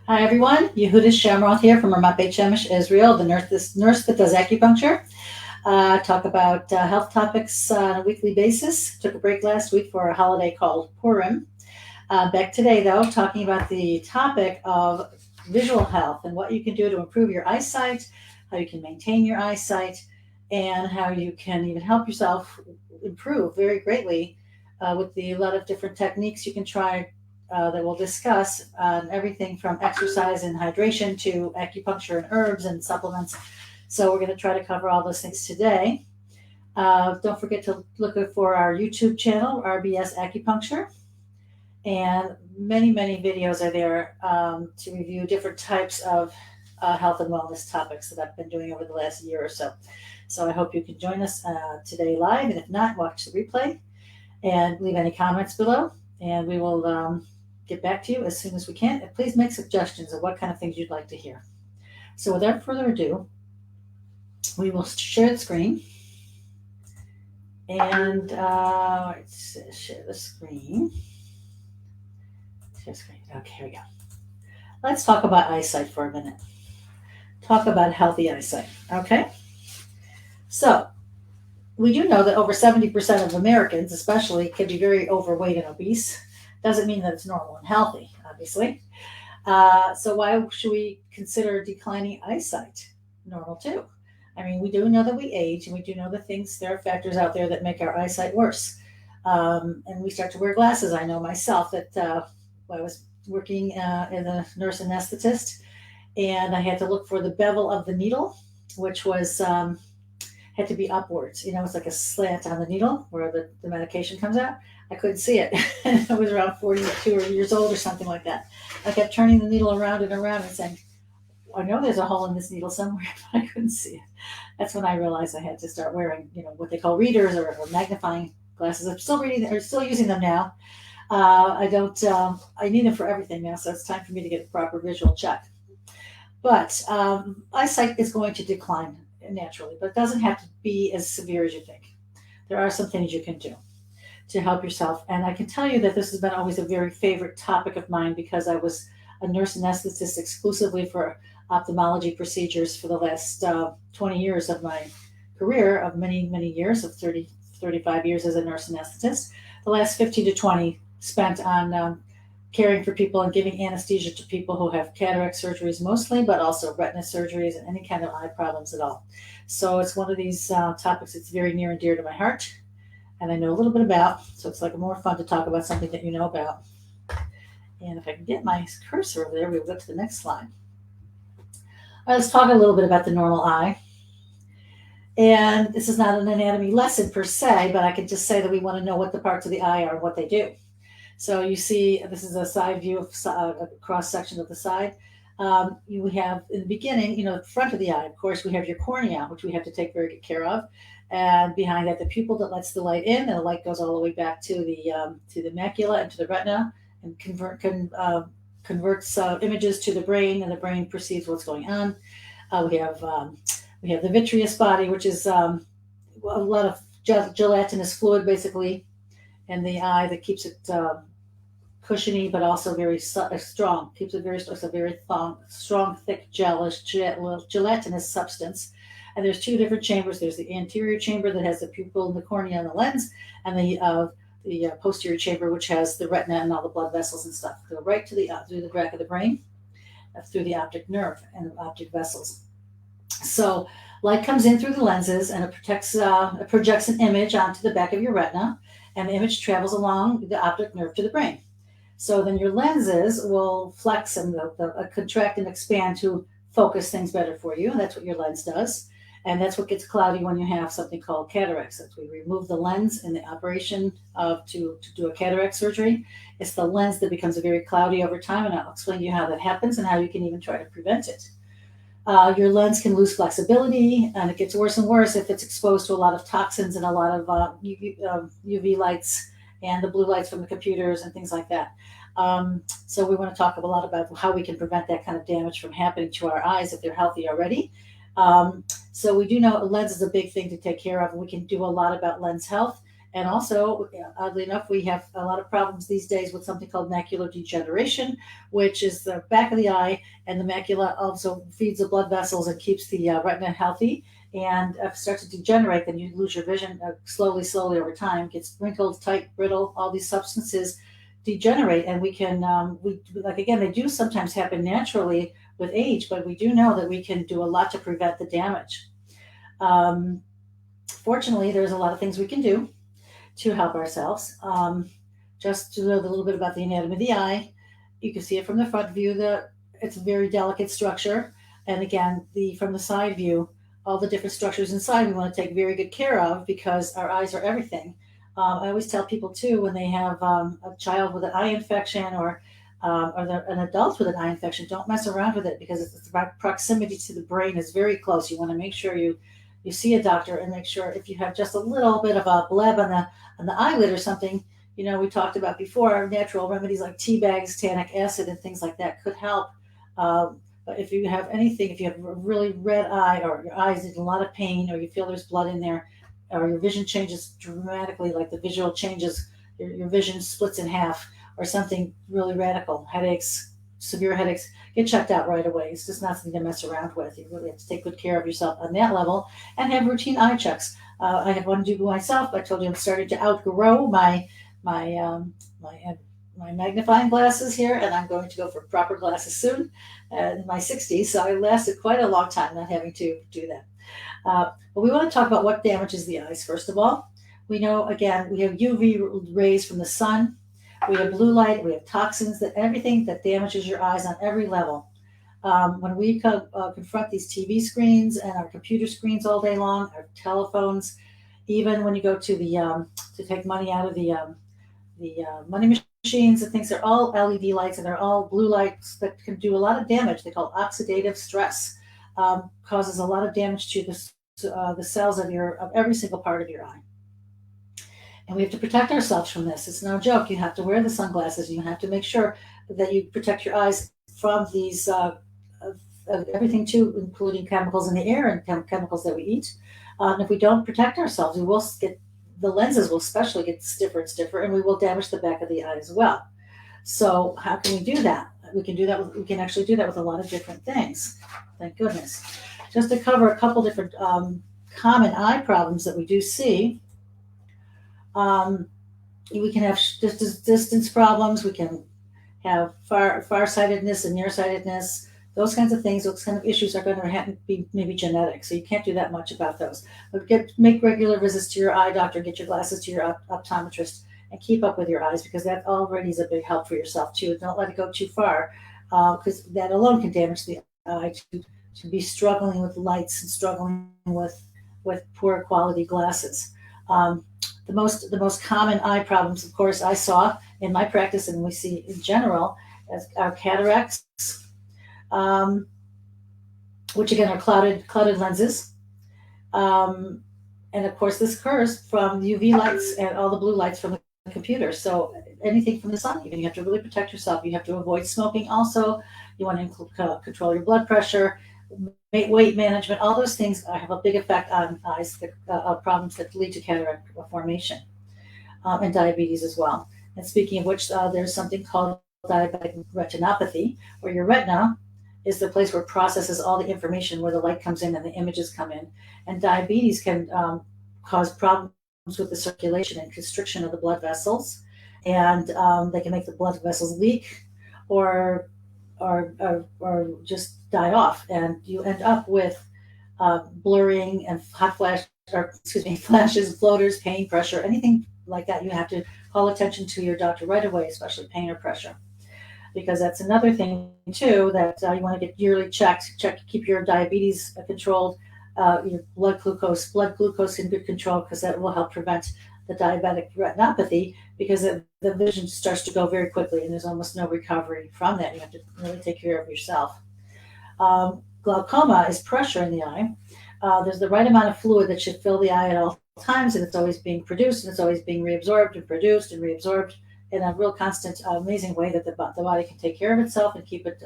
Hi everyone, Yehudis Schamroth here from Ramat Beit Shemesh, Israel, the nurse that does acupuncture. Talk about health topics on a weekly basis. Took a break last week for a holiday called Purim. Back today though, talking about the topic of visual health and what you can do to improve your eyesight, how you can maintain your eyesight, and how you can even help yourself improve very greatly with a lot of different techniques you can try that we'll discuss everything from exercise and hydration to acupuncture and herbs and supplements. So we're going to try to cover all those things today. Don't forget to look for our YouTube channel, RBS Acupuncture, and many videos are there to review different types of health and wellness topics that I've been doing over the last year or so. So I hope you can join us today live, and if not, watch the replay and leave any comments below, and we will get back to you as soon as we can. And please make suggestions of what kind of things you'd like to hear. So without further ado, we will share the screen. And let's share the screen. Share screen. Okay, here we go. Let's talk about eyesight for a minute. Talk about healthy eyesight. Okay. So we do know that over 70% of Americans, especially, can be very overweight and obese. Doesn't mean that it's normal and healthy, obviously. So why should we consider declining eyesight normal too? I mean, we do know that we age, and we do know that there are factors out there that make our eyesight worse. And we start to wear glasses. I know myself that I was working as a nurse anesthetist, and I had to look for the bevel of the needle, which was had to be upwards. It's like a slant on the needle where the medication comes out. I couldn't see it. I was around 42 years old or something like that. I kept turning the needle around and around and saying, I know there's a hole in this needle somewhere, but I couldn't see it. That's when I realized I had to start wearing, what they call readers or magnifying glasses. I'm still reading or still using them now. I don't. I need them for everything now, so it's time for me to get a proper visual check. But eyesight is going to decline naturally, but it doesn't have to be as severe as you think. There are some things you can do to help yourself. And I can tell you that this has been always a very favorite topic of mine because I was a nurse anesthetist exclusively for ophthalmology procedures for the last 20 years of my career, of many years, of 35 years as a nurse anesthetist. The last 15 to 20 spent on caring for people and giving anesthesia to people who have cataract surgeries mostly, but also retina surgeries and any kind of eye problems at all. So it's one of these topics that's very near and dear to my heart, and I know a little bit about, so it's like more fun to talk about something that you know about. And if I can get my cursor over there, we'll go to the next slide. All right, let's talk a little bit about the normal eye. And this is not an anatomy lesson per se, but I can just say that we want to know what the parts of the eye are and what they do. So you see, this is a side view of a cross section of the side. You have in the beginning, the front of the eye, of course, we have your cornea, which we have to take very good care of. And behind that, the pupil that lets the light in, and the light goes all the way back to the macula and to the retina, and converts images to the brain, and the brain perceives what's going on. We have the vitreous body, which is a lot of gelatinous fluid, basically, in the eye that keeps it cushiony, but also very strong. Keeps it very strong, thick, gelatinous substance. And there's two different chambers. There's the anterior chamber that has the pupil and the cornea and the lens, and the posterior chamber, which has the retina and all the blood vessels and stuff. Go right to through the back of the brain, through the optic nerve and the optic vessels. So light comes in through the lenses, and it projects an image onto the back of your retina, and the image travels along the optic nerve to the brain. So then your lenses will flex and contract and expand to focus things better for you. That's what your lens does. And that's what gets cloudy when you have something called cataracts. As we remove the lens in the operation to do a cataract surgery, it's the lens that becomes very cloudy over time, and I'll explain to you how that happens and how you can even try to prevent it. Your lens can lose flexibility, and it gets worse and worse if it's exposed to a lot of toxins and a lot of UV lights and the blue lights from the computers and things like that. So we want to talk a lot about how we can prevent that kind of damage from happening to our eyes if they're healthy already. So we do know a lens is a big thing to take care of, and we can do a lot about lens health And also, oddly enough, we have a lot of problems these days with something called macular degeneration, which is the back of the eye, and the macula also feeds the blood vessels and keeps the retina healthy. And if it starts to degenerate, then you lose your vision slowly over time. It gets wrinkled, tight, brittle. All these substances degenerate, and we can we like again they do sometimes happen naturally with age, but we do know that we can do a lot to prevent the damage. Um, Fortunately, there's a lot of things we can do to help ourselves. Just to know a little bit about the anatomy of the eye, you can see it from the front view. It's a very delicate structure, and again, the from the side view, all the different structures inside we want to take very good care of because our eyes are everything. I always tell people too when they have a child with an eye infection or an adult with an eye infection, don't mess around with it because it's the proximity to the brain is very close. You want to make sure you see a doctor and make sure if you have just a little bit of a bleb on the eyelid or something, we talked about before, natural remedies like tea bags, tannic acid, and things like that could help. But if you have anything, if you have a really red eye or your eyes in a lot of pain or you feel there's blood in there or your vision changes dramatically, like the visual changes, your vision splits in half or something really radical, headaches, severe headaches, get checked out right away. It's just not something to mess around with. You really have to take good care of yourself on that level and have routine eye checks. I have one to do myself. I told you I'm starting to outgrow my my magnifying glasses here, and I'm going to go for proper glasses soon in my 60s. So I lasted quite a long time not having to do that. But we want to talk about what damages the eyes. First of all, we know again we have UV rays from the sun. We have blue light, we have toxins, that everything that damages your eyes on every level. When we confront these TV screens and our computer screens all day long, our telephones, even when you go to the to take money out of the money machines and things, they're all LED lights and they're all blue lights that can do a lot of damage. They call oxidative stress, causes a lot of damage to the cells of every single part of your eye. And we have to protect ourselves from this. It's no joke. You have to wear the sunglasses. You have to make sure that you protect your eyes from these everything too, including chemicals in the air and chemicals that we eat. If we don't protect ourselves, we will get the lenses will especially get stiffer, and we will damage the back of the eye as well. So how can we do that? We can do that. We can actually do that with a lot of different things. Thank goodness. Just to cover a couple different common eye problems that we do see. We can have distance problems. We can have farsightedness and nearsightedness. Those kinds of things, those kind of issues are going to be maybe genetic. So you can't do that much about those. But make regular visits to your eye doctor, get your glasses to your optometrist, and keep up with your eyes because that already is a big help for yourself too. Don't let it go too far because that alone can damage the eye to be struggling with lights and struggling with poor quality glasses. The most common eye problems, of course, I saw in my practice and we see in general are cataracts, which again are clouded lenses. And of course, this occurs from UV lights and all the blue lights from the computer. So anything from the sun, even you have to really protect yourself. You have to avoid smoking. Also, you want to control your blood pressure, weight management. All those things have a big effect on eyes, problems that lead to cataract formation and diabetes as well. And speaking of which, there's something called diabetic retinopathy, where your retina is the place where it processes all the information, where the light comes in and the images come in. And diabetes can cause problems with the circulation and constriction of the blood vessels, and they can make the blood vessels leak or just die off, and you end up with blurring and flashes, floaters, pain, pressure, anything like that. You have to call attention to your doctor right away, especially pain or pressure, because that's another thing too that you want to get yearly checked. Keep your diabetes controlled, your blood glucose in good control, because that will help prevent the diabetic retinopathy, because the vision starts to go very quickly and there's almost no recovery from that. You have to really take care of yourself. Glaucoma is pressure in the eye. There's the right amount of fluid that should fill the eye at all times, and it's always being produced and it's always being reabsorbed and produced and reabsorbed in a real constant, amazing way that the body can take care of itself and keep it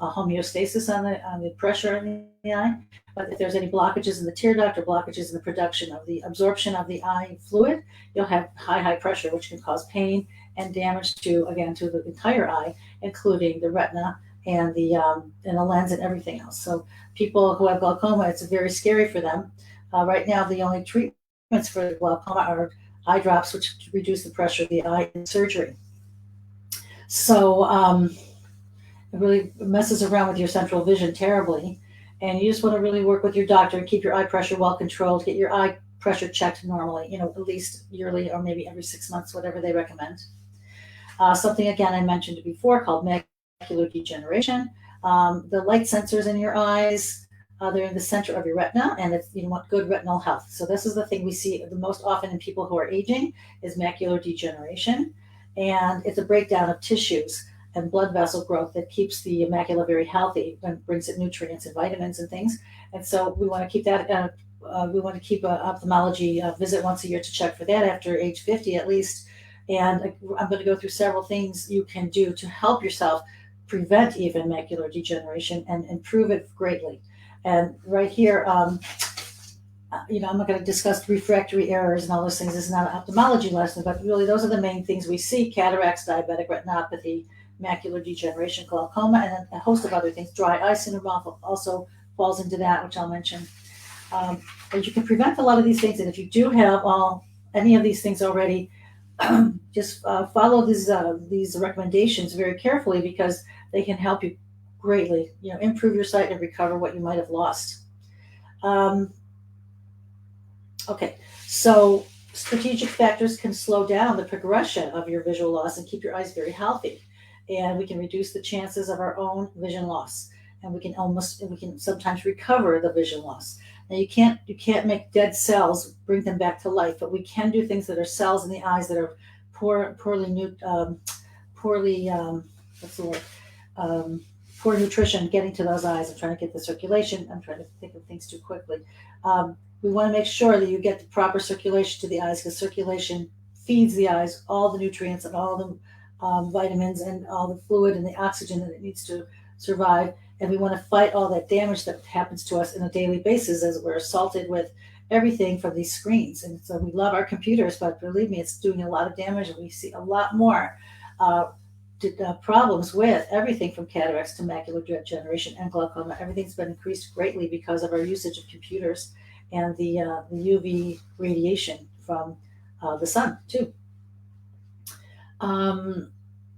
homeostasis on the pressure in the eye. But if there's any blockages in the tear duct or blockages in the production of the absorption of the eye fluid, you'll have high pressure, which can cause pain and damage to the entire eye, including the retina and the lens and everything else. So people who have glaucoma, it's very scary for them. Right now, the only treatments for glaucoma are eye drops, which reduce the pressure of the eye, and surgery. So it really messes around with your central vision terribly. And you just want to really work with your doctor and keep your eye pressure well controlled, get your eye pressure checked normally, at least yearly or maybe every 6 months, whatever they recommend. Something, again, I mentioned before called macular degeneration. The light sensors in your eyes, they're in the center of your retina, and you want good retinal health. So this is the thing we see the most often in people who are aging is macular degeneration. And it's a breakdown of tissues and blood vessel growth that keeps the macula very healthy and brings it nutrients and vitamins and things. And so we want to keep that. We want to keep an ophthalmology visit once a year to check for that after age 50 at least. And I'm going to go through several things you can do to help yourself prevent even macular degeneration and improve it greatly. And right here, I'm not going to discuss refractory errors and all those things. This is not an ophthalmology lesson, but really those are the main things we see: cataracts, diabetic retinopathy, macular degeneration, glaucoma, and a host of other things. Dry eye syndrome also falls into that, which I'll mention. But you can prevent a lot of these things, and if you do have any of these things already, just follow these recommendations very carefully, because they can help you greatly, improve your sight and recover what you might have lost. Okay, so strategic factors can slow down the progression of your visual loss and keep your eyes very healthy. And we can reduce the chances of our own vision loss, and we can sometimes recover the vision loss. Now you can't make dead cells, bring them back to life, but we can do things that are cells in the eyes that are poor nutrition getting to those eyes. I'm trying to get the circulation. I'm trying to think of things too quickly. We want to make sure that you get the proper circulation to the eyes, because circulation feeds the eyes all the nutrients and all the vitamins and all the fluid and the oxygen that it needs to survive. And we want to fight all that damage that happens to us on a daily basis, as we're assaulted with everything from these screens. And so we love our computers, but believe me, it's doing a lot of damage, and we see a lot more problems with everything from cataracts to macular degeneration and glaucoma. Everything's been increased greatly because of our usage of computers and the UV radiation from the sun too.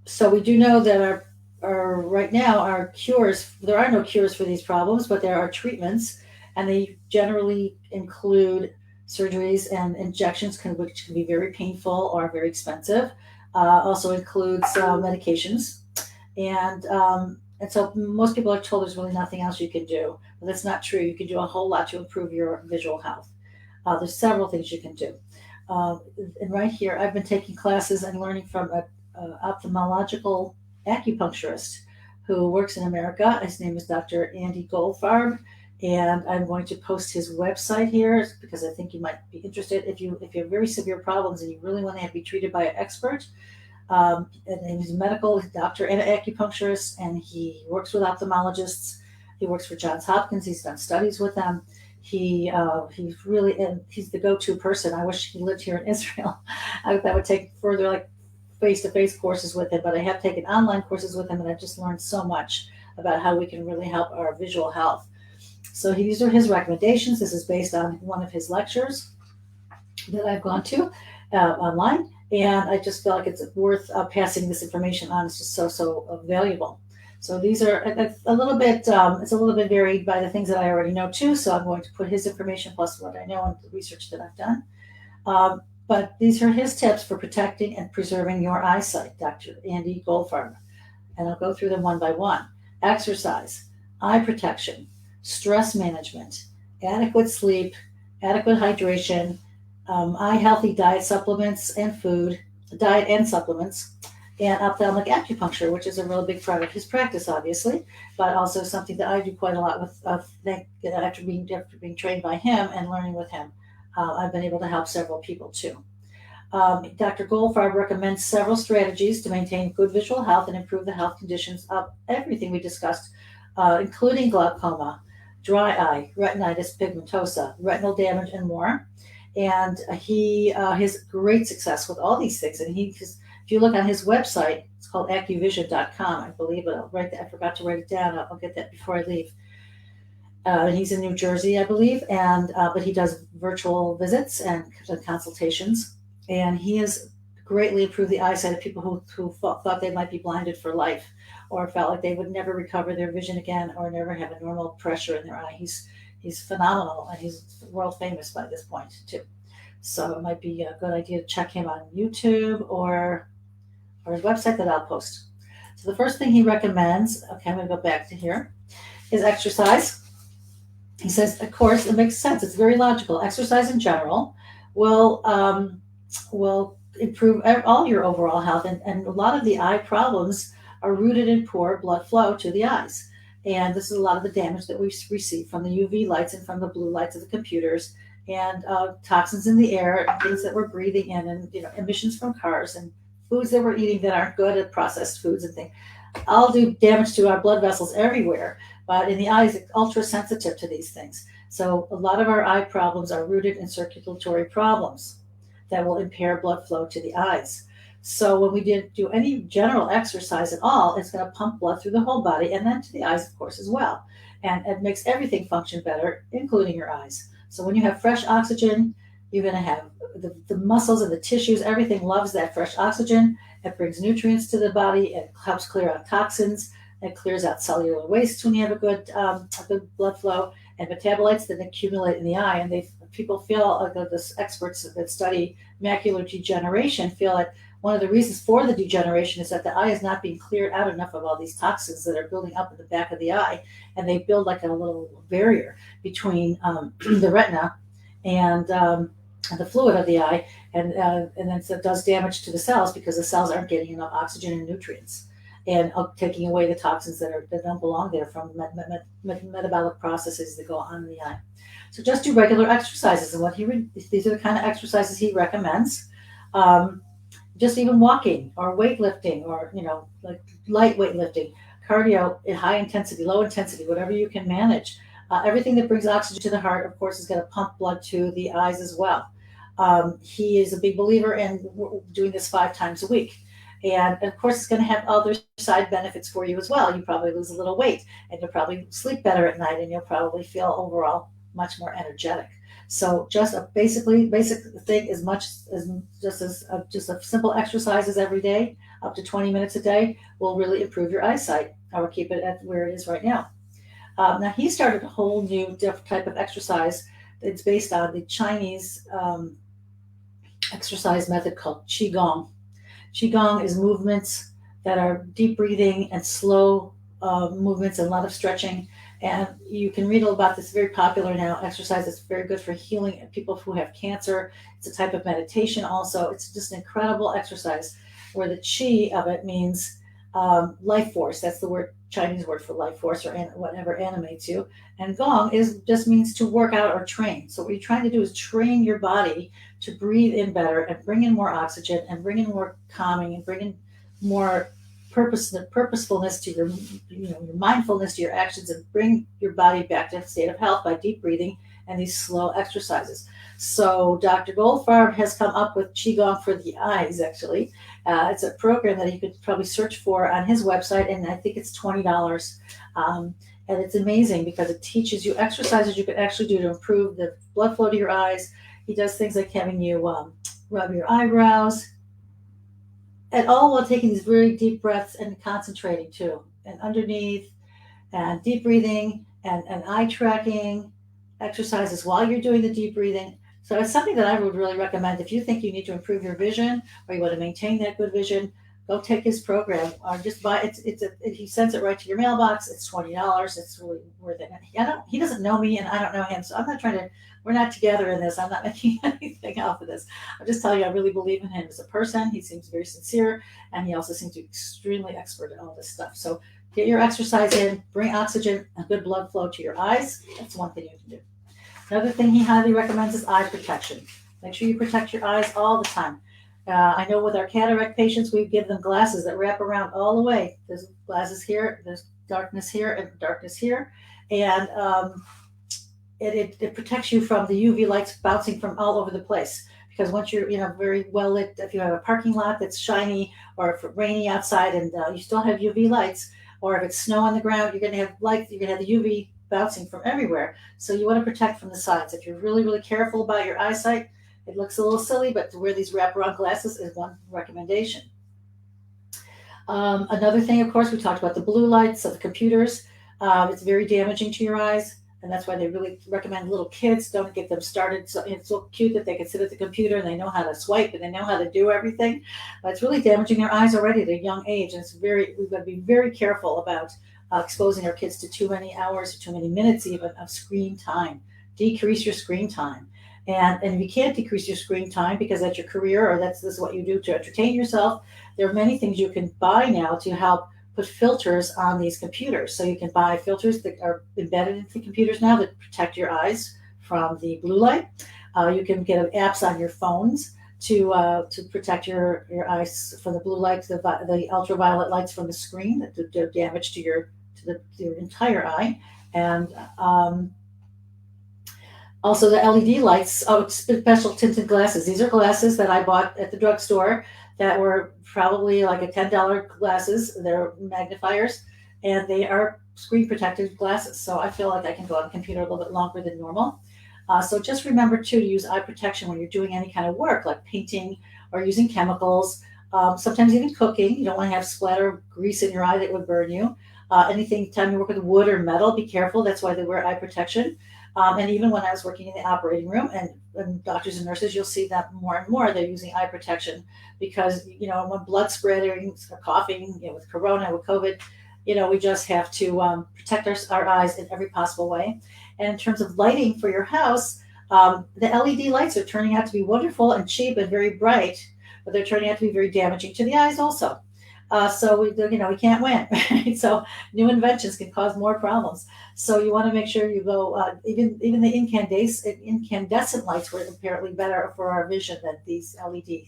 So we do know that right now our cures, there are no cures for these problems, but there are treatments, and they generally include surgeries and injections, which can be very painful or very expensive. Also includes medications, and so most people are told there's really nothing else you can do, but that's not true. You can do a whole lot to improve your visual health. There's several things you can do. And right here, I've been taking classes and learning from an ophthalmological acupuncturist who works in America. His name is Dr. Andy Goldfarb, and I'm going to post his website here because I think you might be interested. If you have very severe problems and you really want to be treated by an expert, and he's a medical doctor and an acupuncturist, and he works with ophthalmologists. He works for Johns Hopkins. He's done studies with them. He's the go-to person. I wish he lived here in Israel. That would take further, like, face-to-face courses with him, but I have taken online courses with him, and I've just learned so much about how we can really help our visual health. So these are his recommendations. This is based on one of his lectures that I've gone to online, and I just feel like it's worth passing this information on. It's just so valuable. So these are it's a little bit varied by the things that I already know too. So I'm going to put his information plus what I know and the research that I've done. But these are his tips for protecting and preserving your eyesight, Dr. Andy Goldfarb. And I'll go through them one by one. Exercise, eye protection, stress management, adequate sleep, adequate hydration, eye healthy diet supplements and supplements, and ophthalmic acupuncture, which is a really big part of his practice, obviously, but also something that I do quite a lot with after being trained by him and learning with him. I've been able to help several people too. Dr. Goldfarb recommends several strategies to maintain good visual health and improve the health conditions of everything we discussed including glaucoma, dry eye, retinitis pigmentosa, retinal damage, and more. And he has great success with all these things. And if you look on his website, it's called accuvision.com, I believe. I forgot to write it down. I'll get that before I leave. He's in New Jersey, I believe, and but he does virtual visits and consultations, and he has greatly improved the eyesight of people who thought they might be blinded for life, or felt like they would never recover their vision again, or never have a normal pressure in their eye. He's phenomenal, and he's world famous by this point too. So it might be a good idea to check him on YouTube or his website that I'll post. So the first thing he recommends, okay, I'm going to go back to here, is exercise. He says, of course, it makes sense. It's very logical. Exercise in general will improve all your overall health, and a lot of the eye problems are rooted in poor blood flow to the eyes. And this is a lot of the damage that we receive from the UV lights and from the blue lights of the computers, and toxins in the air, and things that we're breathing in, and emissions from cars, and foods that we're eating that aren't good, and processed foods and things. All do damage to our blood vessels everywhere. But in the eyes, it's ultra sensitive to these things. So a lot of our eye problems are rooted in circulatory problems that will impair blood flow to the eyes. So when we didn't do any general exercise at all, it's going to pump blood through the whole body, and then to the eyes, of course, as well. And it makes everything function better, including your eyes. So when you have fresh oxygen, you're going to have the muscles and the tissues, everything loves that fresh oxygen. It brings nutrients to the body. It helps clear out toxins. It clears out cellular waste when you have a good blood flow, and metabolites that accumulate in the eye. And people feel, the experts that study macular degeneration feel like one of the reasons for the degeneration is that the eye is not being cleared out enough of all these toxins that are building up in the back of the eye, and they build like a little barrier between the retina and the fluid of the eye, and then so it does damage to the cells because the cells aren't getting enough oxygen and nutrients, and taking away the toxins that don't belong there from metabolic processes that go on in the eye. So just do regular exercises, and these are the kind of exercises he recommends. Just even walking or weightlifting, or like light weightlifting, cardio, high intensity, low intensity, whatever you can manage. Everything that brings oxygen to the heart, of course, is going to pump blood to the eyes as well. He is a big believer in doing this 5 times a week. And of course, it's going to have other side benefits for you as well. You probably lose a little weight, and you'll probably sleep better at night, and you'll probably feel overall much more energetic. So just a basic thing, as much as just a simple exercises every day, up to 20 minutes a day, will really improve your eyesight, or keep it at where it is right now. Now he started a whole new different type of exercise that's based on the Chinese exercise method called Qigong. Qigong is movements that are deep breathing and slow movements and a lot of stretching. And you can read all about this, very popular now exercise. That's very good for healing people who have cancer. It's a type of meditation also. It's just an incredible exercise where the qi of it means life force. That's the Chinese word for life force, or whatever animates you. And gong just means to work out or train. So what you're trying to do is train your body to breathe in better, and bring in more oxygen, and bring in more calming, and bring in more purposefulness to your mindfulness to your actions, and bring your body back to a state of health by deep breathing and these slow exercises. So Dr. Goldfarb has come up with Qigong for the eyes, actually. It's a program that you could probably search for on his website, and I think it's $20. And it's amazing because it teaches you exercises you can actually do to improve the blood flow to your eyes. He does things like having you rub your eyebrows, and all while taking these very deep breaths and concentrating too, and underneath, and deep breathing and eye tracking exercises while you're doing the deep breathing. So it's something that I would really recommend if you think you need to improve your vision, or you want to maintain that good vision. Go take his program, or just buy it. He sends it right to your mailbox. It's $20. It's really worth it. He doesn't know me, and I don't know him, so I'm not trying to. We're not together in this. I'm not making anything off of this. I'm just telling you, I really believe in him as a person. He seems very sincere, and he also seems to be extremely expert at all this stuff. So get your exercise in, bring oxygen and good blood flow to your eyes. That's one thing you can do. Another thing he highly recommends is eye protection. Make sure you protect your eyes all the time. I know with our cataract patients, we give them glasses that wrap around all the way. There's glasses here, there's darkness here and darkness here, and it protects you from the UV lights bouncing from all over the place. Because once you're very well lit, if you have a parking lot that's shiny, or if it's rainy outside and you still have UV lights, or if it's snow on the ground, you're going to have light. You're going to have the UV bouncing from everywhere. So you want to protect from the sides. If you're really, really careful about your eyesight, it looks a little silly, but to wear these wraparound glasses is one recommendation. Another thing, of course, we talked about the blue lights of the computers. It's very damaging to your eyes, and that's why they really recommend little kids don't get them started. So it's so cute that they can sit at the computer and they know how to swipe and they know how to do everything, but it's really damaging their eyes already at a young age. And we've got to be very careful about exposing our kids to too many hours or too many minutes even of screen time. Decrease your screen time. And if you can't decrease your screen time because that's your career or this is what you do to entertain yourself, there are many things you can buy now to help put filters on these computers. So you can buy filters that are embedded into the computers now that protect your eyes from the blue light. You can get apps on your phones to protect your eyes from the blue light, the ultraviolet lights from the screen that do damage to your entire eye. And also the LED lights, special tinted glasses. These are glasses that I bought at the drugstore that were probably like a $10 glasses. They're magnifiers, and they are screen protected glasses. So I feel like I can go on the computer a little bit longer than normal. So just remember too to use eye protection when you're doing any kind of work like painting or using chemicals. Sometimes even cooking. You don't want to have splatter grease in your eye that would burn you. Anytime you work with wood or metal, be careful. That's why they wear eye protection. And even when I was working in the operating room and doctors and nurses, you'll see that more and more they're using eye protection because, when blood spreading or coughing, with corona, with COVID, we just have to protect our eyes in every possible way. And in terms of lighting for your house, the LED lights are turning out to be wonderful and cheap and very bright, but they're turning out to be very damaging to the eyes also. So we can't win. Right? So new inventions can cause more problems. So you want to make sure you go. Even the incandescent lights were apparently better for our vision than these LED.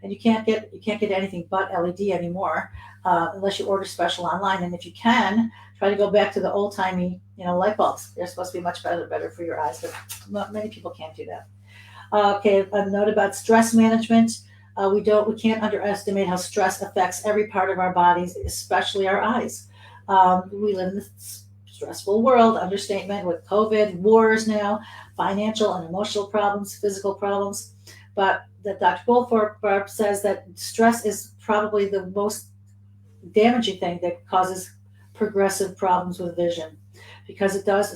And you can't get anything but LED anymore unless you order special online. And if you can, try to go back to the old timey light bulbs. They're supposed to be much better for your eyes, but many people can't do that. Okay, a note about stress management. We can't underestimate how stress affects every part of our bodies, especially our eyes. We live in this stressful world, understatement, with COVID, wars now, financial and emotional problems, physical problems. But that Dr. Goldthorpe says that stress is probably the most damaging thing that causes progressive problems with vision because it does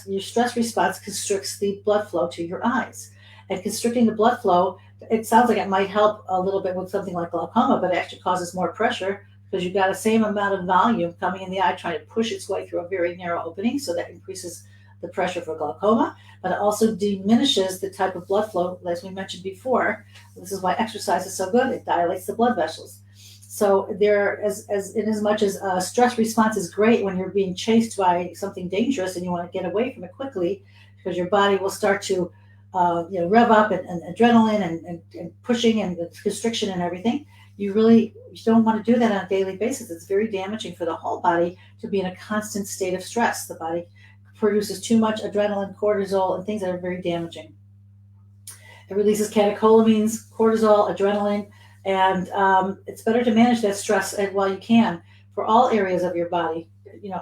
your stress response constricts the blood flow to your eyes. And constricting the blood flow, it sounds like it might help a little bit with something like glaucoma, but it actually causes more pressure because you've got the same amount of volume coming in the eye trying to push its way through a very narrow opening. So that increases the pressure for glaucoma, but it also diminishes the type of blood flow, as we mentioned before. This is why exercise is so good. It dilates the blood vessels. So in as much as stress response is great when you're being chased by something dangerous and you want to get away from it quickly because your body will start to rev up and adrenaline and pushing and the constriction and everything. You don't want to do that on a daily basis. It's very damaging for the whole body to be in a constant state of stress. The body produces too much adrenaline, cortisol, and things that are very damaging. It releases catecholamines, cortisol, adrenaline, and it's better to manage that stress while you can for all areas of your body.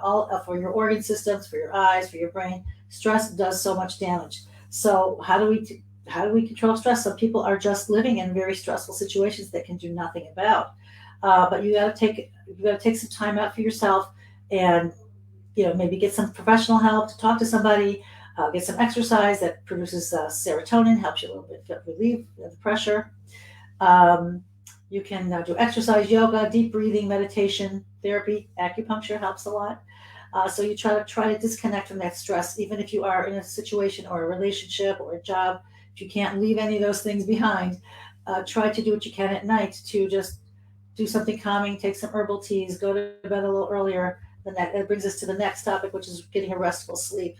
All for your organ systems, for your eyes, for your brain. Stress does so much damage. So how do we control stress? Some people are just living in very stressful situations that can do nothing about. But you got to take some time out for yourself, and maybe get some professional help to talk to somebody. Get some exercise that produces serotonin, helps you a little bit relieve the pressure. You can do exercise, yoga, deep breathing, meditation, therapy, acupuncture helps a lot. So you try to disconnect from that stress, even if you are in a situation or a relationship or a job. If you can't leave any of those things behind, try to do what you can at night to just do something calming, take some herbal teas, go to bed a little earlier. That brings us to the next topic, which is getting a restful sleep.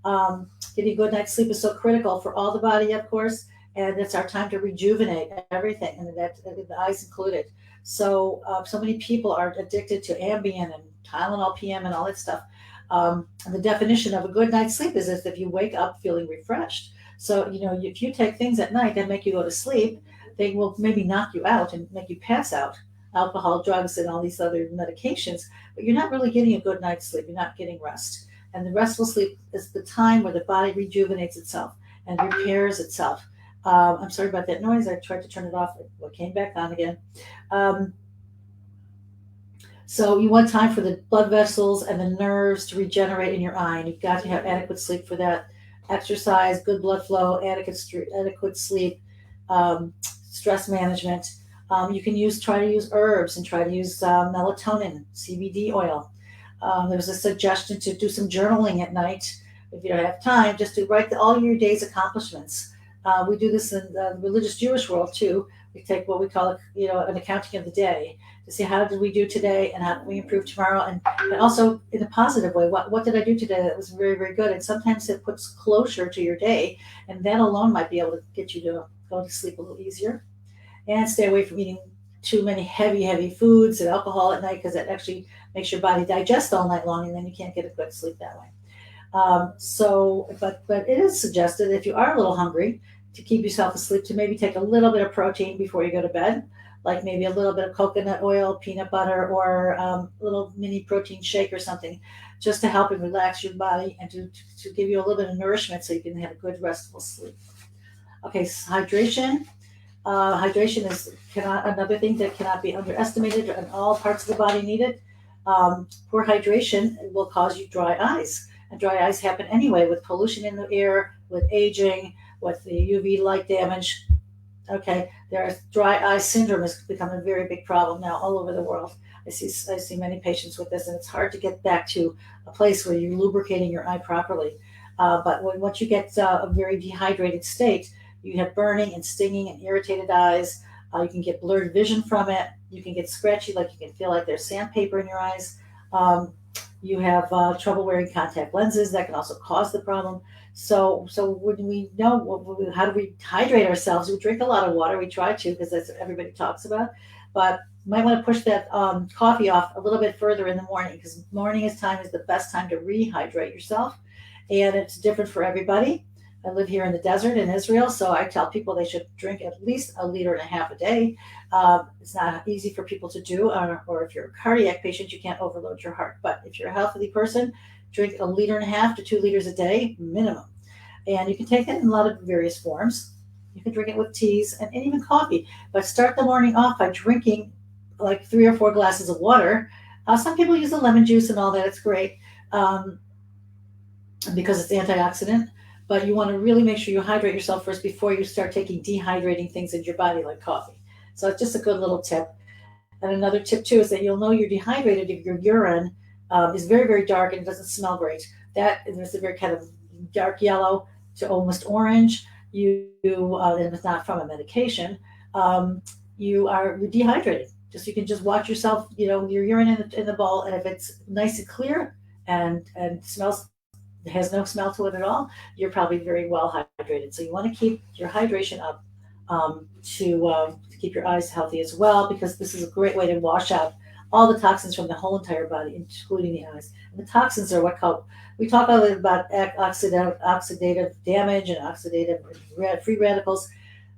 Getting a good night's sleep is so critical for all the body, of course, and it's our time to rejuvenate everything, and the eyes included. So many people are addicted to Ambien and Tylenol PM and all that stuff. And the definition of a good night's sleep is if you wake up feeling refreshed. So, if you take things at night that make you go to sleep, they will maybe knock you out and make you pass out. Alcohol, drugs, and all these other medications, but you're not really getting a good night's sleep. You're not getting rest. And the restful sleep is the time where the body rejuvenates itself and repairs itself. I'm sorry about that noise. I tried to turn it off. It came back on again. Um, so you want time for the blood vessels and the nerves to regenerate in your eye, and you've got to have adequate sleep for that. Exercise, good blood flow, adequate sleep, stress management. You can try to use herbs and try to use melatonin, CBD oil. There's a suggestion to do some journaling at night if you don't have time, just to write all your day's accomplishments. We do this in the religious Jewish world too. We take what we call, an accounting of the day to see how did we do today and how can we improve tomorrow, and also in a positive way. What did I do today that was very, very good? And sometimes it puts closure to your day, and that alone might be able to get you to go to sleep a little easier. And stay away from eating too many heavy foods and alcohol at night, because that actually makes your body digest all night long, and then you can't get a good sleep that way. But it is suggested if you are a little hungry to keep yourself asleep to maybe take a little bit of protein before you go to bed, like maybe a little bit of coconut oil, peanut butter, or a little mini protein shake or something, just to help and relax your body and to give you a little bit of nourishment so you can have a good restful sleep. Okay, so hydration. Hydration is another thing that cannot be underestimated, and all parts of the body need it. Poor hydration will cause you dry eyes, and dry eyes happen anyway with pollution in the air, with aging, with the UV light damage. Okay, dry eye syndrome has become a very big problem now all over the world. I see many patients with this, and it's hard to get back to a place where you're lubricating your eye properly. But once you get a very dehydrated state, you have burning and stinging and irritated eyes. You can get blurred vision from it. You can get scratchy, like you can feel like there's sandpaper in your eyes. You have trouble wearing contact lenses. That can also cause the problem. So when we know how do we hydrate ourselves, we drink a lot of water. We try to, because that's what everybody talks about. But you might want to push that coffee off a little bit further in the morning, because morning is the best time to rehydrate yourself. And it's different for everybody. I live here in the desert in Israel, so I tell people they should drink at least 1.5 liters a day. It's not easy for people to do, or if you're a cardiac patient, you can't overload your heart. But if you're a healthy person, drink 1.5 liters to 2 liters a day minimum. And you can take it in a lot of various forms. You can drink it with teas and even coffee. But start the morning off by drinking like 3 or 4 glasses of water. Some people use the lemon juice and all that. It's great because it's antioxidant. But you want to really make sure you hydrate yourself first before you start taking dehydrating things in your body like coffee. So it's just a good little tip. And another tip too is that you'll know you're dehydrated if your urine is very, very dark and it doesn't smell great. That is a very kind of dark yellow to almost orange. And it's not from a medication. You're dehydrated. You can just watch yourself, your urine in the bowl, and if it's nice and clear and smells, has no smell to it at all, you're probably very well hydrated. So you want to keep your hydration up to keep your eyes healthy as well, because this is a great way to wash out all the toxins from the whole entire body, including the eyes. And the toxins are we talk a little about oxidative damage and oxidative free radicals.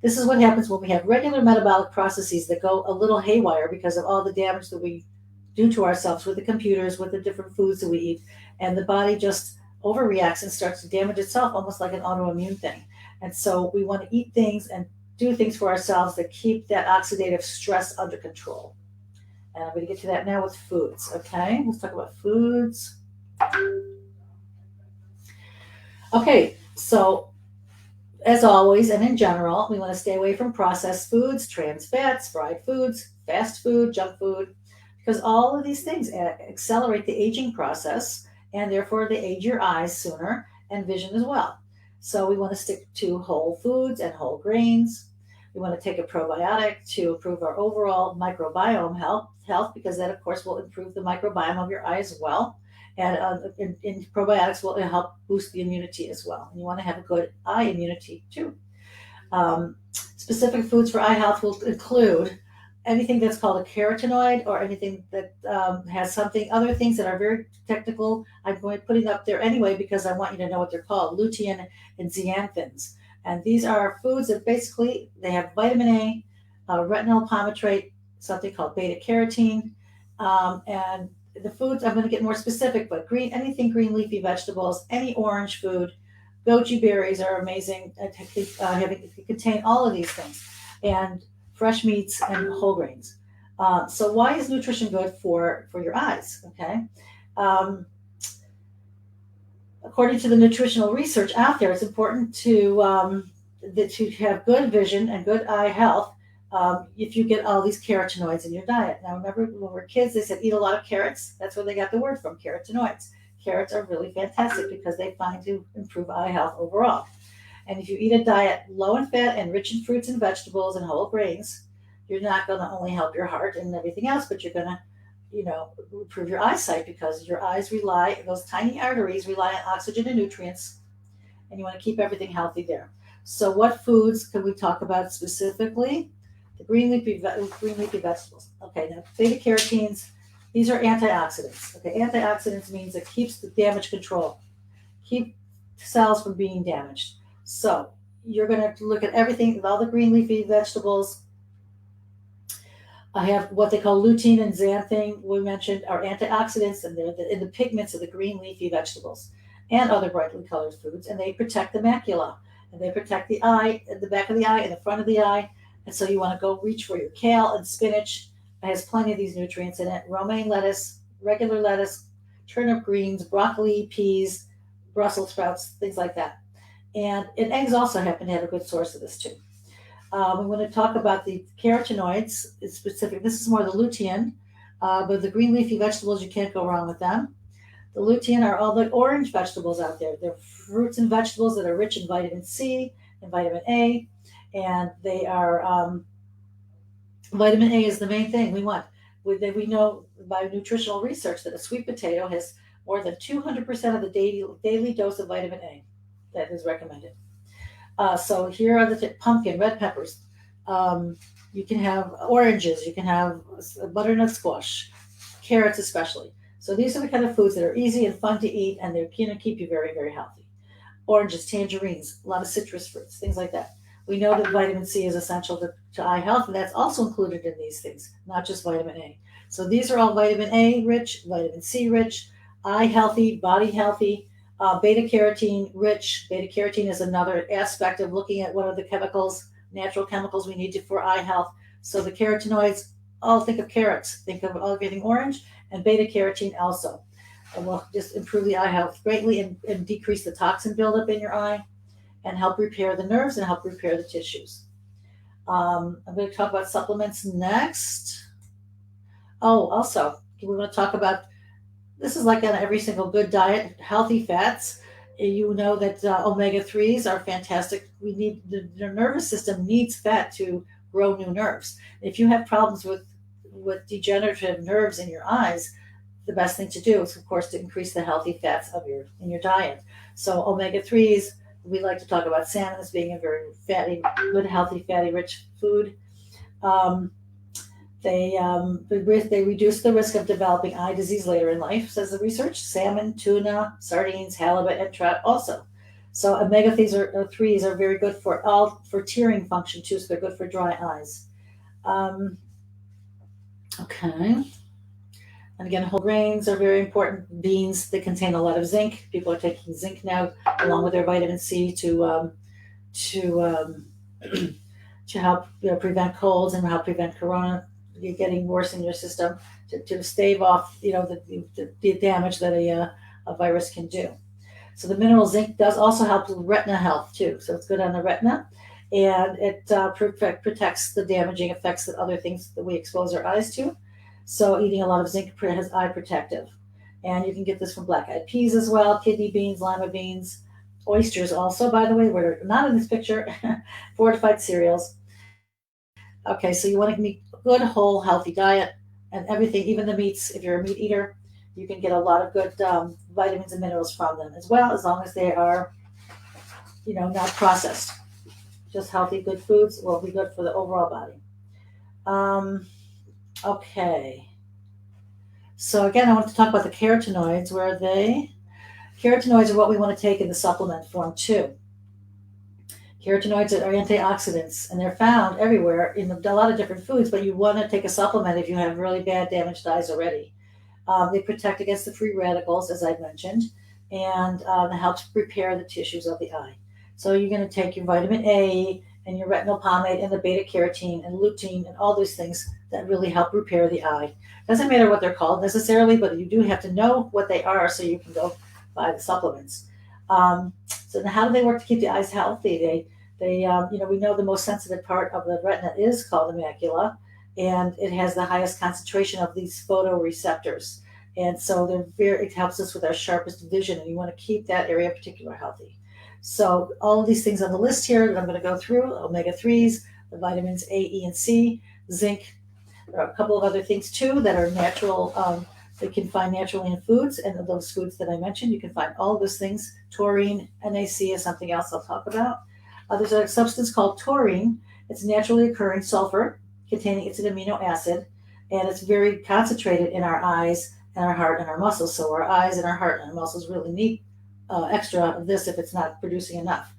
This is what happens when we have regular metabolic processes that go a little haywire because of all the damage that we do to ourselves with the computers, with the different foods that we eat, and the body just overreacts and starts to damage itself, almost like an autoimmune thing. And so we want to eat things and do things for ourselves that keep that oxidative stress under control. And I'm going to get to that now with foods. Okay, let's talk about foods. Okay, so as always and in general, we want to stay away from processed foods, trans fats, fried foods, fast food, junk food, because all of these things accelerate the aging process, and therefore they age your eyes sooner and vision as well. So we want to stick to whole foods and whole grains. We want to take a probiotic to improve our overall microbiome health, because that, of course, will improve the microbiome of your eye as well. And probiotics will help boost the immunity as well. And you want to have a good eye immunity too. Specific foods for eye health will include anything that's called a carotenoid or anything that has something, other things that are very technical, I'm going to put it up there anyway because I want you to know what they're called, lutein and zeaxanthins. And these are foods that basically, they have vitamin A, retinol palmitate, something called beta carotene, and the foods, I'm going to get more specific, but anything green leafy vegetables, any orange food, goji berries are amazing. They contain all of these things, and fresh meats and whole grains. So why is nutrition good for your eyes? Okay, um, according to the nutritional research out there, it's important to have good vision and good eye health. If you get all these carotenoids in your diet. Now, remember when we were kids, they said eat a lot of carrots. That's where they got the word from, carotenoids. Carrots are really fantastic because they find to improve eye health overall. And if you eat a diet low in fat and rich in fruits and vegetables and whole grains, you're not going to only help your heart and everything else, but you're going to, improve your eyesight because your eyes rely, those tiny arteries rely on oxygen and nutrients, and you want to keep everything healthy there. So, what foods can we talk about specifically? The green leafy vegetables. Okay, now beta carotenes, these are antioxidants. Okay, antioxidants means it keeps the damage control, keep cells from being damaged. So you're going to look at everything, all the green leafy vegetables. I have what they call lutein and xanthan, we mentioned, are antioxidants, and they're in the pigments of the green leafy vegetables and other brightly colored foods, and they protect the macula, and they protect the eye, the back of the eye, and the front of the eye. And so you want to go reach for your kale and spinach. It has plenty of these nutrients in it. Romaine lettuce, regular lettuce, turnip greens, broccoli, peas, Brussels sprouts, things like that. And eggs also happen to have a good source of this too. We want to talk about the carotenoids. It's specific. This is more the lutein, but the green leafy vegetables, you can't go wrong with them. The lutein are all the orange vegetables out there. They're fruits and vegetables that are rich in vitamin C and vitamin A, and they are vitamin A is the main thing we want. We know by nutritional research that a sweet potato has more than 200% of the daily dose of vitamin A that is recommended. So here are the pumpkin, red peppers. You can have oranges. You can have butternut squash, carrots especially. So these are the kind of foods that are easy and fun to eat, and they're going to keep you very, very healthy. Oranges, tangerines, a lot of citrus fruits, things like that. We know that vitamin C is essential to eye health, and that's also included in these things, not just vitamin A. So these are all vitamin A rich, vitamin C rich, eye healthy, body healthy, beta carotene rich. Beta carotene is another aspect of looking at what are the chemicals, natural chemicals we need for eye health. So the carotenoids, think of carrots, think of everything orange, and beta carotene also. And will just improve the eye health greatly and decrease the toxin buildup in your eye and help repair the nerves and help repair the tissues. I'm going to talk about supplements next. Oh, also, we want to talk about, this is like on every single good diet, healthy fats. You know that omega-3s are fantastic. The nervous system needs fat to grow new nerves. If you have problems with degenerative nerves in your eyes, the best thing to do is, of course, to increase the healthy fats in your diet. So omega-3s, we like to talk about salmon as being a very fatty, good, healthy, fatty-rich food. They reduce the risk of developing eye disease later in life, says the research. Salmon, tuna, sardines, halibut, and trout also. So omega-3s are very good for tearing function too, so they're good for dry eyes. Okay. And again, whole grains are very important. Beans, they contain a lot of zinc. People are taking zinc now, along with their vitamin C to help prevent colds and help prevent corona getting worse in your system, to stave off the damage that a virus can do. So the mineral zinc does also help with retina health too. So it's good on the retina, and it protects the damaging effects that other things that we expose our eyes to. So eating a lot of zinc has eye protective. And you can get this from black-eyed peas as well, kidney beans, lima beans, oysters also, by the way, we're not in this picture, fortified cereals. Okay, so you want to eat a good, whole, healthy diet, and everything, even the meats, if you're a meat eater, you can get a lot of good vitamins and minerals from them as well, as long as they are, not processed. Just healthy, good foods will be good for the overall body. Okay. So again, I want to talk about the carotenoids. Where are they? Carotenoids are what we want to take in the supplement form too. Carotenoids are antioxidants, and they're found everywhere in a lot of different foods. But you want to take a supplement if you have really bad damaged eyes already. They protect against the free radicals, as I mentioned, and it helps repair the tissues of the eye. So you're going to take your vitamin A and your retinol pomade and the beta carotene and lutein and all those things that really help repair the eye. Doesn't matter what they're called necessarily, but you do have to know what they are so you can go buy the supplements. So now how do they work to keep the eyes healthy? We know the most sensitive part of the retina is called the macula, and it has the highest concentration of these photoreceptors. And so it helps us with our sharpest vision, and you want to keep that area in particular healthy. So all of these things on the list here that I'm going to go through, omega-3s, the vitamins A, E, and C, zinc. There are a couple of other things too that are natural, that you can find naturally in foods, and those foods that I mentioned, you can find all those things. Taurine, NAC is something else I'll talk about. There's a substance called taurine. It's naturally occurring sulfur containing, it's an amino acid, and it's very concentrated in our eyes and our heart and our muscles. So our eyes and our heart and our muscles really need extra of this if it's not producing enough.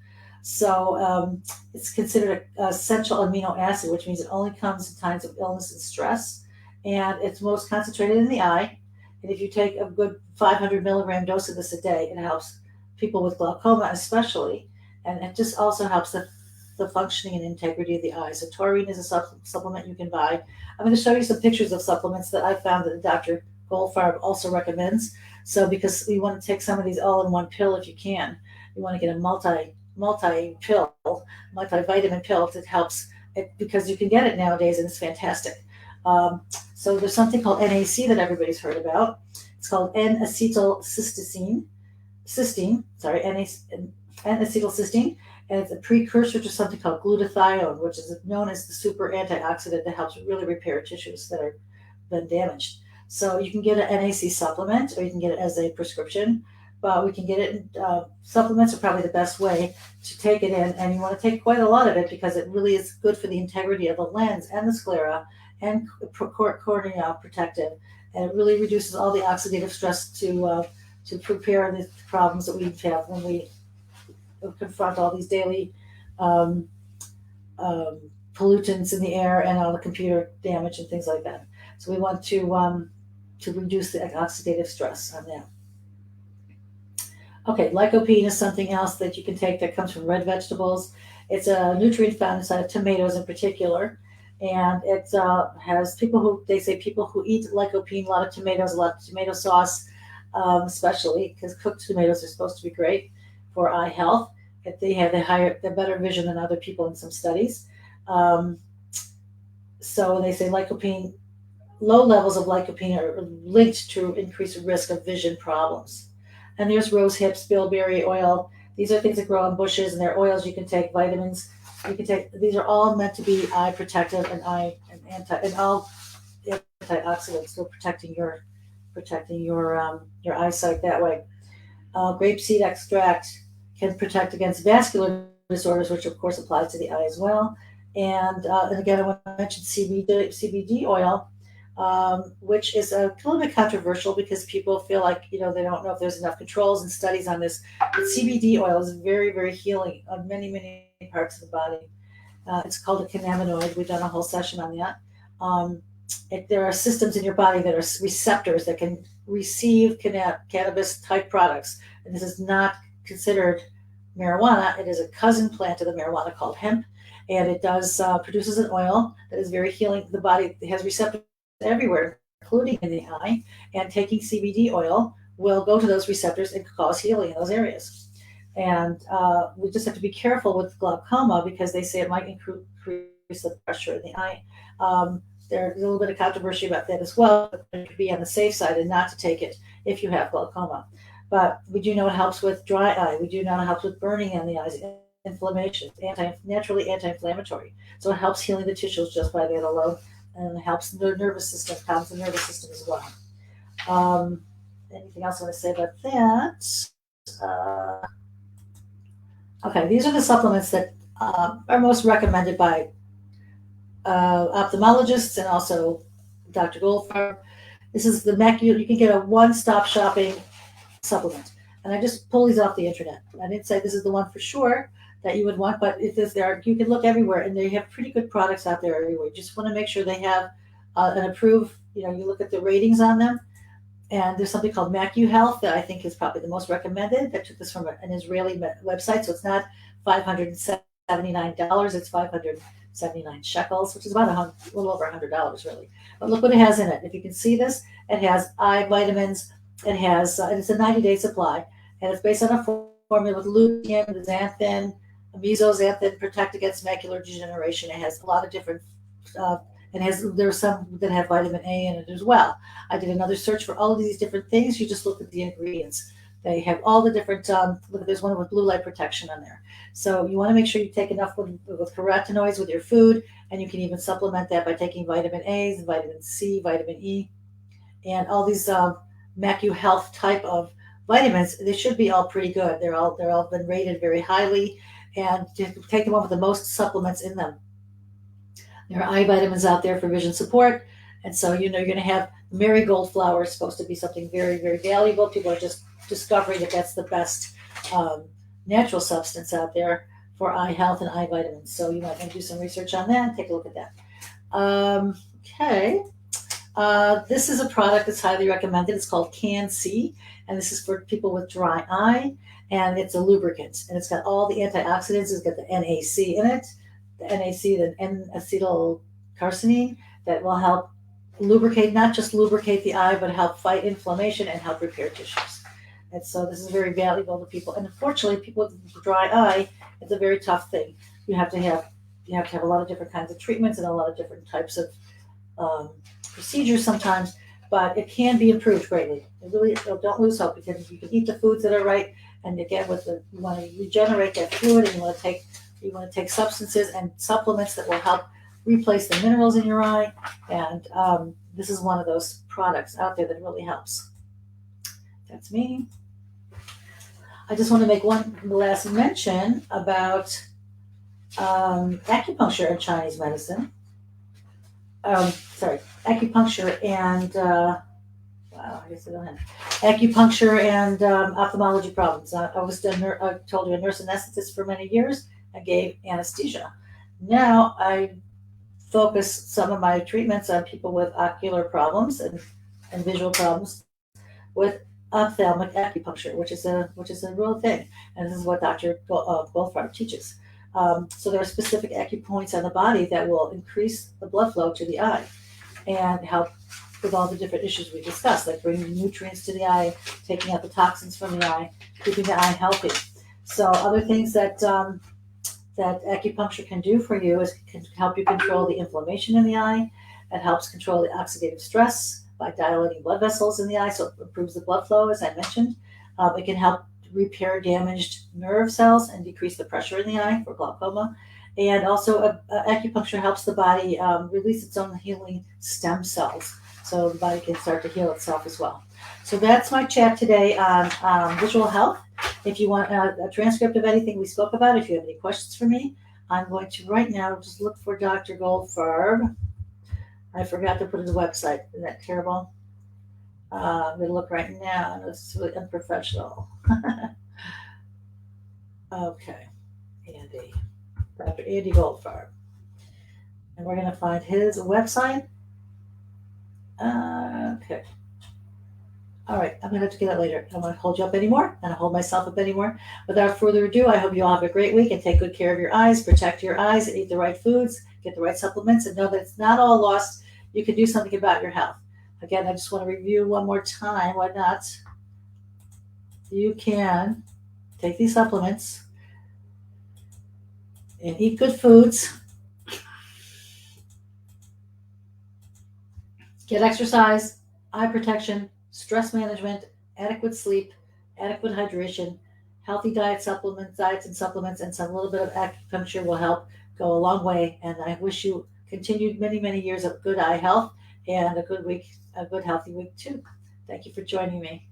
So it's considered an essential amino acid, which means it only comes in times of illness and stress, and it's most concentrated in the eye. And if you take a good 500 milligram dose of this a day, it helps people with glaucoma especially, and it just also helps the functioning and integrity of the eye. So taurine is a supplement you can buy. I'm going to show you some pictures of supplements that I found that Dr. Goldfarb also recommends. So because you want to take some of these all in one pill if you can, you want to get a multi pill, multivitamin pill that helps it, because you can get it nowadays and it's fantastic. So there's something called NAC that everybody's heard about. It's called N-acetylcysteine. N-acetylcysteine, and it's a precursor to something called glutathione, which is known as the super antioxidant that helps really repair tissues that have been damaged. So you can get an NAC supplement, or you can get it as a prescription. But we can get it in supplements are probably the best way to take it in, and you want to take quite a lot of it because it really is good for the integrity of the lens and the sclera and cornea protective, and it really reduces all the oxidative stress to prepare the problems that we have when we confront all these daily um, pollutants in the air and all the computer damage and things like that. So we want to reduce the oxidative stress on that. Okay, lycopene is something else that you can take that comes from red vegetables. It's a nutrient found inside of tomatoes in particular, and it has people who eat lycopene, a lot of tomatoes, a lot of tomato sauce, especially because cooked tomatoes are supposed to be great for eye health. If they have the better vision than other people in some studies. Um, so they say lycopene, low levels of lycopene are linked to increased risk of vision problems. And there's rose hips, bilberry oil. These are things that grow on bushes, and they're oils you can take. Vitamins you can take. These are all meant to be eye protective and all antioxidants, so protecting your eyesight that way. Grapeseed extract can protect against vascular disorders, which of course applies to the eye as well. And again, I want to mention CBD oil, which is a little bit controversial because people feel like they don't know if there's enough controls and studies on this. But CBD oil is very, very healing on many, many parts of the body. It's called a cannabinoid. We've done a whole session on that. There are systems in your body that are receptors that can receive cannabis type products, and this is not considered marijuana. It is a cousin plant of the marijuana called hemp, and it does produces an oil that is very healing to the body. It has receptors everywhere, including in the eye, and taking CBD oil will go to those receptors and cause healing in those areas. And we just have to be careful with glaucoma because they say it might increase the pressure in the eye. There's a little bit of controversy about that as well, but it could be on the safe side and not to take it if you have glaucoma. But we do know it helps with dry eye. We do know it helps with burning in the eyes, inflammation, naturally anti-inflammatory. So it helps healing the tissues just by that alone, and it helps the nervous system, calms the nervous system as well. Anything else I want to say about that? Okay, these are the supplements that are most recommended by ophthalmologists and also Dr. Goldfarb. This is the you can get a one-stop shopping supplement. And I just pull these off the internet. I didn't say this is the one for sure that you would want, but if there's there, you can look everywhere, and they have pretty good products out there everywhere. You just want to make sure they have an approved. You look at the ratings on them, and there's something called MacuHealth that I think is probably the most recommended. I took this from an Israeli website, so it's not $579. It's 579 shekels, which is about a little over $100, really. But look what it has in it. If you can see this, it has eye vitamins. It has, and it's a 90-day supply, and it's based on a formula with lutein, xanthan, mesoxanthin, protect against macular degeneration. It has a lot of different, there's some that have vitamin A in it as well. I did another search for all of these different things. You just look at the ingredients. They have all the different, look, there's one with blue light protection on there. So you want to make sure you take enough with carotenoids with your food, and you can even supplement that by taking vitamin A, vitamin C, vitamin E, and all these MacuHealth type of vitamins. They should be all pretty good. They're all been rated very highly, and to take them on with the most supplements in them. There are eye vitamins out there for vision support, and so you're going to have marigold flower is supposed to be something very, very valuable. People are just discovering that that's the best natural substance out there for eye health and eye vitamins. So you might want to do some research on that and take a look at that. Okay. This is a product that's highly recommended. It's called Can-C, and this is for people with dry eye, and it's a lubricant, and it's got all the antioxidants. It's got the NAC in it, the NAC, the N-acetylcarcinine, that will help lubricate, not just lubricate the eye, but help fight inflammation and help repair tissues. And so this is very valuable to people. And unfortunately, people with dry eye, it's a very tough thing. You have to have a lot of different kinds of treatments and a lot of different types of procedures sometimes, but it can be improved greatly. Really, don't lose hope, because you can eat the foods that are right, and again, you want to regenerate that fluid, and you want to take substances and supplements that will help replace the minerals in your eye, and this is one of those products out there that really helps. That's me. I just want to make one last mention about acupuncture and Chinese medicine. Acupuncture and acupuncture and ophthalmology problems. I told you, a nurse anesthetist for many years. I gave anesthesia. Now I focus some of my treatments on people with ocular problems and visual problems with ophthalmic acupuncture, which is a real thing, and this is what Dr. Goldfarb teaches. So there are specific acupoints on the body that will increase the blood flow to the eye and help with all the different issues we discussed, like bringing nutrients to the eye, taking out the toxins from the eye, keeping the eye healthy. So other things that acupuncture can do for you is can help you control the inflammation in the eye. It helps control the oxidative stress by dilating blood vessels in the eye, so it improves the blood flow, as I mentioned. It can help repair damaged nerve cells and decrease the pressure in the eye for glaucoma. And also acupuncture helps the body release its own healing stem cells, so the body can start to heal itself as well. So that's my chat today on visual health. If you want a transcript of anything we spoke about, if you have any questions for me, I'm going to right now just look for Dr. Goldfarb. I forgot to put in the website. Isn't that terrible? I'm going to look right now. This is really unprofessional. Okay, Andy. Dr. Andy Goldfarb. And we're going to find his website. Okay. All right, I'm going to have to get that later. I don't want to hold you up anymore, and I hold myself up anymore. Without further ado, I hope you all have a great week and take good care of your eyes, protect your eyes, and eat the right foods, get the right supplements, and know that it's not all lost. You can do something about your health. Again, I just want to review one more time. Why not? You can take these supplements and eat good foods, get exercise, eye protection, stress management, adequate sleep, adequate hydration, healthy diets and supplements, and some little bit of acupuncture will help go a long way. And I wish you continued many, many years of good eye health and a good week, a good healthy week too. Thank you for joining me.